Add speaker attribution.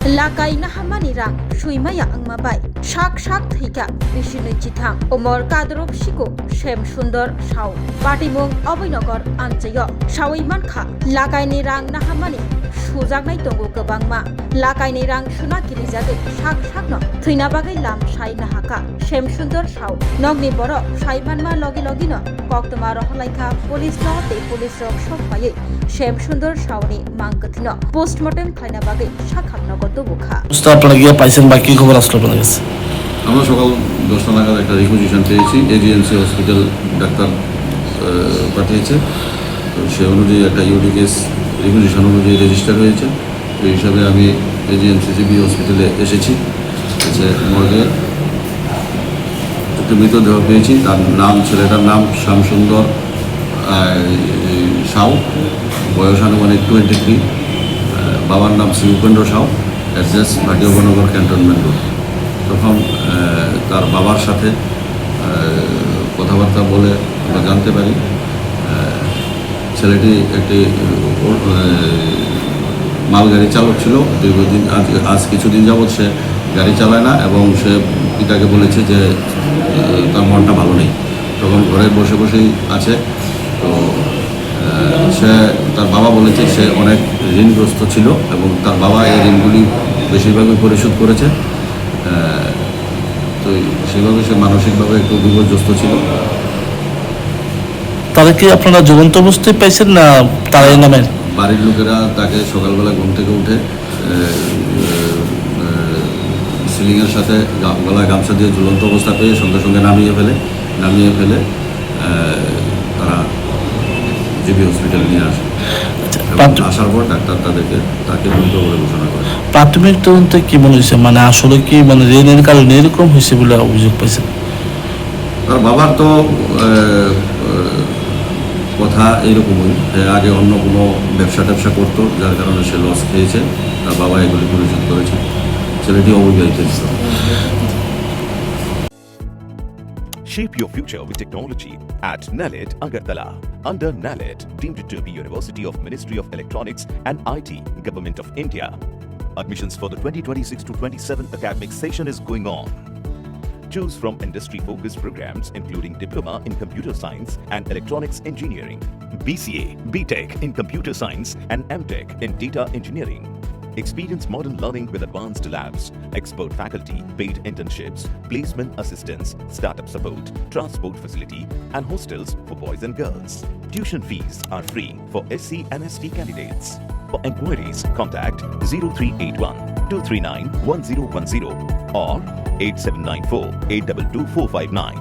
Speaker 1: Lakai nahamani rang suimaya angmabai sak Thwikha bisinu chithang Omor kadrop siko Shyamsundur Shau Bhati Abhaynagar anchayo Shawi mankha Lakai ni rang nahamani sujagnai tongo gobangma Lakai ni rang suna kirijagoi sak no thwina bagai lam sai nahaka Shyamsundur Shau nogni boro saimanma logi no koktoma rohlaikha police lote police rok sokpai Shyamsundur Shauni mangkathino postmortem khaina bagai sakhak nogor Thwikha
Speaker 2: আপনারা গিয়ে পাইছেন বা কি খবর আসলো আপনার কাছে?
Speaker 3: আমরা সকাল 10টা নাগাদ একটা রিকুইজিশন পেয়েছি, এজিএমসি হসপিটাল ডাক্তার পাঠিয়েছে। তো সে অনুযায়ী একটা ইউডি কেস রিকুইজিশন অনুযায়ী রেজিস্টার হয়েছে। তো এই হিসাবে আমি এজিএমসি জিবি হসপিটালে এসেছি। মর্গে একটা মৃতদেহ পেয়েছি। তার নাম, ছেলেটার নাম শ্যামসুন্দর সাউ, বয়স আনুমানিক 23, বাবার নাম শ্রী উপেন্দ্র সাউ, অ্যাড্রেস ভাটি অভয়নগর ক্যান্টনমেন্ট রোড। তখন তার বাবার সাথে কথাবার্তা বলে আমরা জানতে পারি ছেলেটি একটি মালগাড়ি চালক ছিল। দীর্ঘদিন আজ কিছুদিন যাবৎ সে গাড়ি চালায় না এবং সে পিতাকে বলেছে যে তার মনটা ভালো নেই। তখন ঘরে বসেই আছে। তো সে তার বাবা বলেছে সে অনেক ঋণগ্রস্ত ছিল এবং তার বাবা এই ঋণগুলি বেশিরভাগই পরিশোধ করেছে। তো সেভাবে সে মানসিকভাবে একটু বিপর্যস্ত ছিল।
Speaker 2: তাদেরকে আপনারা জীবন্ত অবস্থায় পাইছেন না তারাই নামে?
Speaker 3: বাড়ির লোকেরা তাকে সকালবেলা ঘুম থেকে উঠে সিলিংয়ের সাথে গলায় গামছা দিয়ে ঝুলন্ত অবস্থা পেয়ে সঙ্গে সঙ্গে নামিয়ে ফেলে তারা জিবি হসপিটালে নিয়ে আসে। আসার পর ডাক্তার তাকে মৃত বলে ঘোষণা করে।
Speaker 2: প্রাথমিক তদন্তে কি মনে হয়েছে, মানে আসলে কি মানে ঋণের কারণে এরকম হয়েছে বলে অভিযোগ পাইছে?
Speaker 3: তার বাবার তো কথা এইরকমই, আগে অন্য কোনো ব্যবসা করতো, যার কারণে সে লস খেয়েছে। তার বাবা এগুলি পরিশোধ করেছে। ছেলেটি অবিবাহিত ছিল।
Speaker 4: Shape your future with technology at NALED Agartala. Under NALED, deemed to be University of Ministry of Electronics and IT, Government of India. Admissions for the 2026-27 academic session is going on. Choose from industry-focused programs including Diploma in Computer Science and Electronics Engineering, BCA, BTech in Computer Science and MTech in Data Engineering. Experience modern learning with advanced labs, expert faculty, paid internships, placement assistance, startup support, transport facility, and hostels for boys and girls. Tuition fees are free for SC and ST candidates. For enquiries, contact 0381 239 1010 or 8794 822 459.